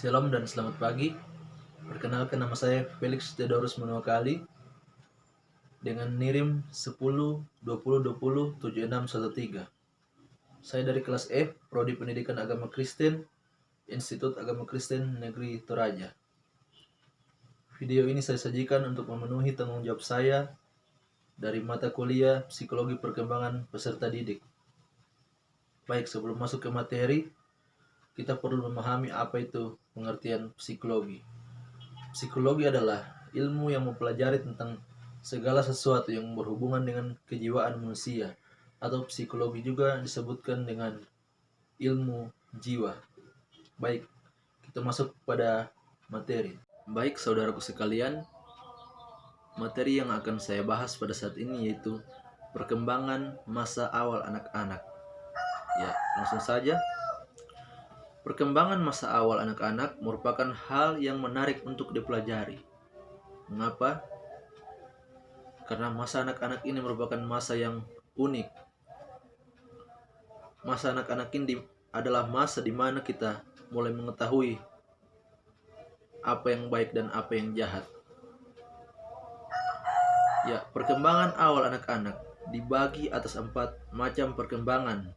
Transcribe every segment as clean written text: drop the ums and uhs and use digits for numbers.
Shalom dan selamat pagi. Perkenalkan, nama saya Felix Theodorus Manuakali dengan NIRIM 10 20 20 7613. Saya dari kelas F, Prodi Pendidikan Agama Kristen, Institut Agama Kristen Negeri Toraja. Video ini saya sajikan untuk memenuhi tanggung jawab saya dari mata kuliah Psikologi Perkembangan Peserta Didik. Baik, sebelum masuk ke materi, kita perlu memahami apa itu pengertian psikologi. Psikologi adalah ilmu yang mempelajari tentang segala sesuatu yang berhubungan dengan kejiwaan manusia, atau psikologi juga disebutkan dengan ilmu jiwa. Baik, kita masuk pada materi. Baik, saudaraku sekalian, materi yang akan saya bahas pada saat ini yaitu perkembangan masa awal anak-anak. Ya, langsung saja. Perkembangan masa awal anak-anak merupakan hal yang menarik untuk dipelajari. Mengapa? Karena masa anak-anak ini merupakan masa yang unik. Masa anak-anak ini adalah masa di mana kita mulai mengetahui apa yang baik dan apa yang jahat. Ya, perkembangan awal anak-anak dibagi atas 4 macam perkembangan,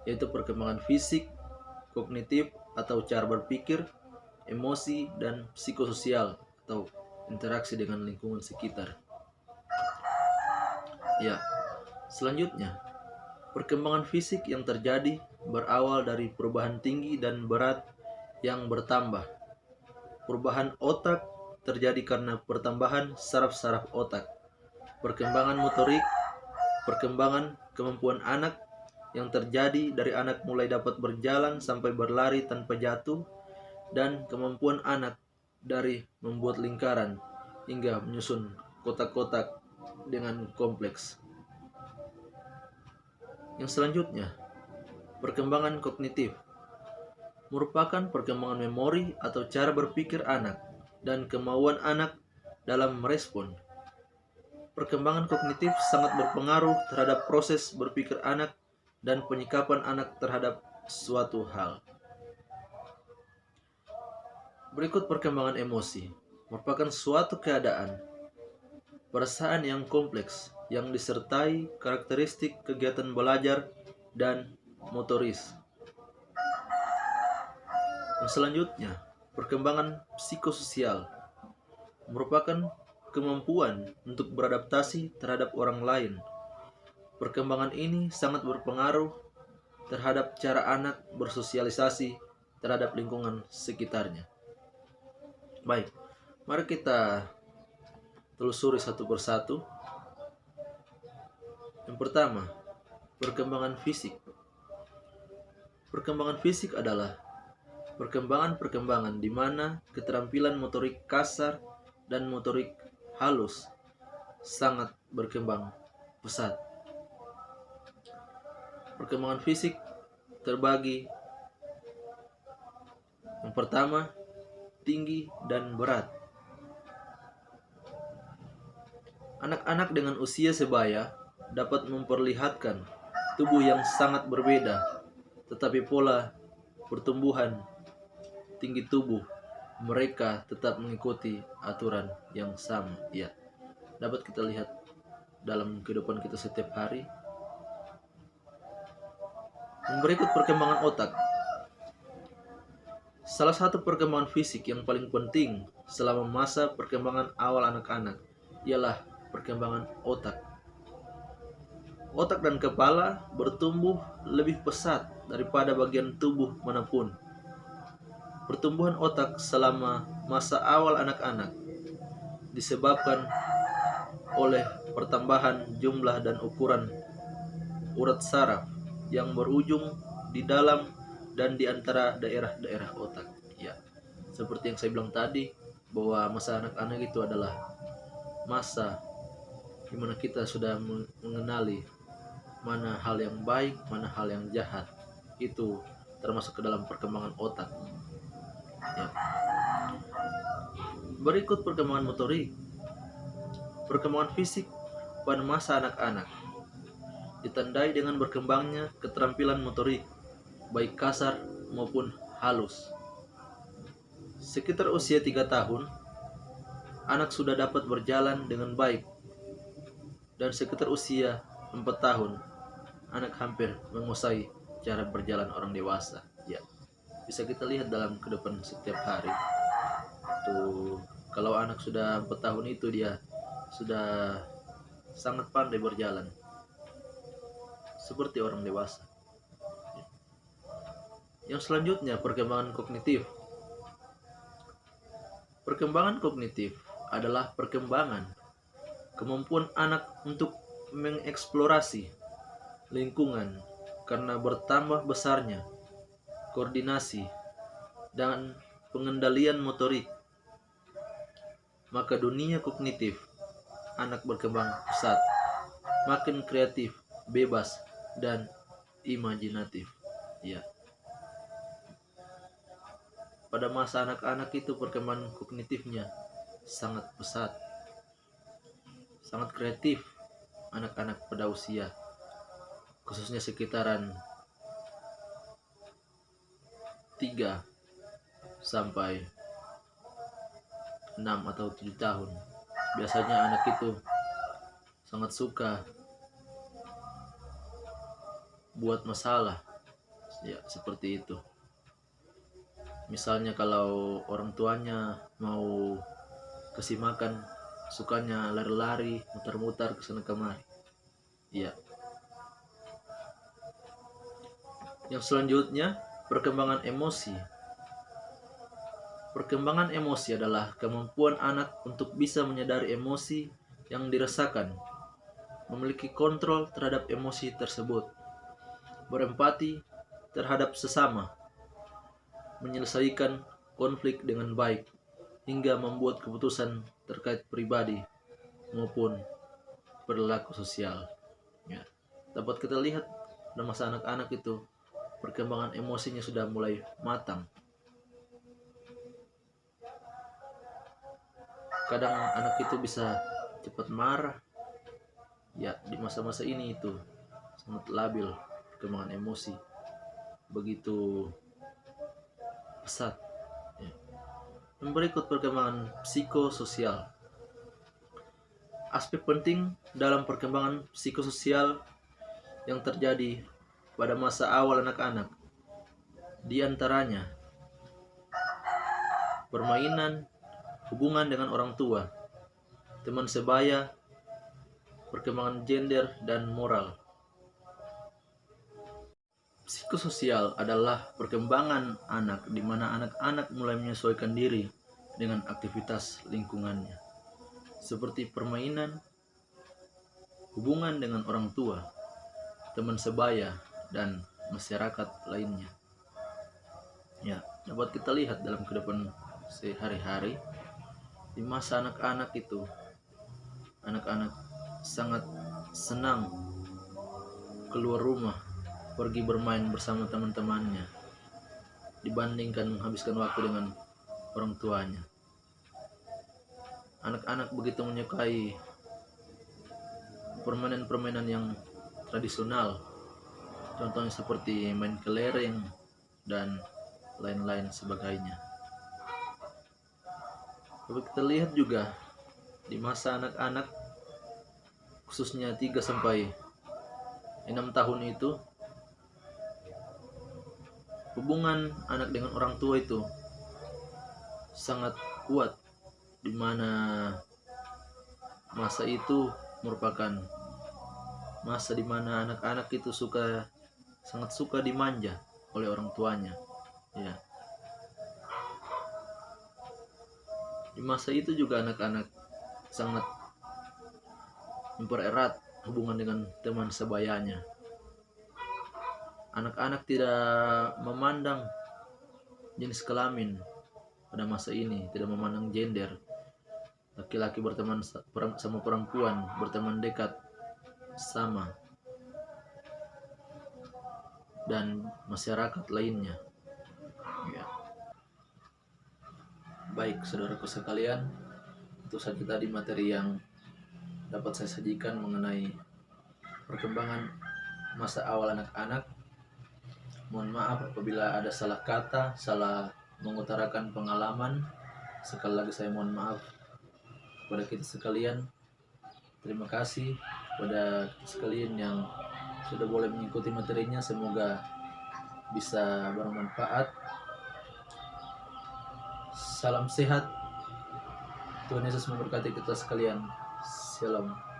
yaitu perkembangan fisik, kognitif atau cara berpikir, emosi, dan psikososial atau interaksi dengan lingkungan sekitar. Ya, selanjutnya, perkembangan fisik yang terjadi berawal dari perubahan tinggi dan berat yang bertambah. Perubahan otak terjadi karena pertambahan saraf-saraf otak. Perkembangan motorik, perkembangan kemampuan anak yang terjadi dari anak mulai dapat berjalan sampai berlari tanpa jatuh, dan kemampuan anak dari membuat lingkaran hingga menyusun kotak-kotak dengan kompleks. Yang selanjutnya, perkembangan kognitif merupakan perkembangan memori atau cara berpikir anak dan kemauan anak dalam merespon. Perkembangan kognitif sangat berpengaruh terhadap proses berpikir anak dan penyikapan anak terhadap suatu hal. Berikut perkembangan emosi, merupakan suatu keadaan, perasaan yang kompleks yang disertai karakteristik kegiatan belajar dan motoris. Yang selanjutnya, perkembangan psikososial, merupakan kemampuan untuk beradaptasi terhadap orang lain. Perkembangan ini sangat berpengaruh terhadap cara anak bersosialisasi terhadap lingkungan sekitarnya. Baik, mari kita telusuri satu persatu. Yang pertama, perkembangan fisik. Perkembangan fisik adalah perkembangan-perkembangan di mana keterampilan motorik kasar dan motorik halus sangat berkembang pesat. Perkembangan fisik terbagi, yang pertama, tinggi dan berat. Anak-anak dengan usia sebaya dapat memperlihatkan tubuh yang sangat berbeda, tetapi pola pertumbuhan tinggi tubuh mereka tetap mengikuti aturan yang sama. Ya, dapat kita lihat dalam kehidupan kita setiap hari. Berikut perkembangan otak. Salah satu perkembangan fisik yang paling penting selama masa perkembangan awal anak-anak ialah perkembangan otak. Otak dan kepala bertumbuh lebih pesat daripada bagian tubuh manapun. Pertumbuhan otak selama masa awal anak-anak disebabkan oleh pertambahan jumlah dan ukuran urat saraf yang berujung di dalam dan di antara daerah-daerah otak. Ya, seperti yang saya bilang tadi, bahwa masa anak-anak itu adalah masa di mana kita sudah mengenali mana hal yang baik, mana hal yang jahat. Itu termasuk ke dalam perkembangan otak. Ya. Berikut perkembangan motorik. Perkembangan fisik pada masa anak-anak ditandai dengan berkembangnya keterampilan motorik, baik kasar maupun halus. Sekitar usia 3 tahun, anak sudah dapat berjalan dengan baik. Dan sekitar usia 4 tahun, anak hampir menguasai cara berjalan orang dewasa. Ya, bisa kita lihat dalam kehidupan setiap hari. Tuh, kalau anak sudah 4 tahun itu dia sudah sangat pandai berjalan seperti orang dewasa. Yang selanjutnya, perkembangan kognitif. Perkembangan kognitif adalah perkembangan kemampuan anak untuk mengeksplorasi lingkungan karena bertambah besarnya koordinasi dan pengendalian motorik. Maka dunia kognitif anak berkembang pesat, makin kreatif, bebas, dan imajinatif. Ya. Pada masa anak-anak itu perkembangan kognitifnya sangat pesat, sangat kreatif anak-anak pada usia, khususnya sekitaran 3 sampai 6 atau 7 tahun. Biasanya anak itu sangat suka buat masalah, ya seperti itu. Misalnya kalau orang tuanya mau kasih makan, sukanya lari-lari, mutar-mutar ke sana kemari. Ya. Yang selanjutnya, perkembangan emosi. Perkembangan emosi adalah kemampuan anak untuk bisa menyadari emosi yang dirasakan, memiliki kontrol terhadap emosi tersebut, berempati terhadap sesama, menyelesaikan konflik dengan baik, hingga membuat keputusan terkait pribadi maupun perilaku sosial. Ya. Dapat kita lihat pada masa anak-anak itu perkembangan emosinya sudah mulai matang. Kadang anak itu bisa cepat marah. Ya, di masa-masa ini itu sangat labil perkembangan emosi, begitu pesat. Ya. Yang berikut, perkembangan psikososial. Aspek penting dalam perkembangan psikososial yang terjadi pada masa awal anak-anak, di antaranya permainan, hubungan dengan orang tua, teman sebaya, perkembangan gender, dan moral. Psikososial adalah perkembangan anak di mana anak-anak mulai menyesuaikan diri dengan aktivitas lingkungannya, seperti permainan, hubungan dengan orang tua, teman sebaya, dan masyarakat lainnya. Ya, dapat kita lihat dalam kehidupan sehari-hari di masa anak-anak itu, anak-anak sangat senang keluar rumah, pergi bermain bersama teman-temannya dibandingkan menghabiskan waktu dengan orang tuanya. Anak-anak begitu menyukai permainan-permainan yang tradisional, contohnya seperti main kelereng dan lain-lain sebagainya. Tapi kita lihat juga di masa anak-anak, khususnya 3 sampai 6 tahun itu, hubungan anak dengan orang tua itu sangat kuat, di mana masa itu merupakan masa di mana anak-anak itu sangat suka dimanja oleh orang tuanya. Ya. Di masa itu juga anak-anak sangat mempererat hubungan dengan teman sebayanya. Anak-anak tidak memandang jenis kelamin pada masa ini, tidak memandang gender. Laki-laki berteman sama perempuan, berteman dekat sama, dan masyarakat lainnya. Ya. Baik, saudaraku sekalian, itu saja tadi materi yang dapat saya sajikan mengenai perkembangan masa awal anak-anak. Mohon maaf apabila ada salah kata, salah mengutarakan pengalaman. Sekali lagi saya mohon maaf kepada kita sekalian. Terima kasih kepada sekalian yang sudah boleh mengikuti materinya. Semoga bisa bermanfaat. Salam sehat. Tuhan Yesus memberkati kita sekalian. Shalom.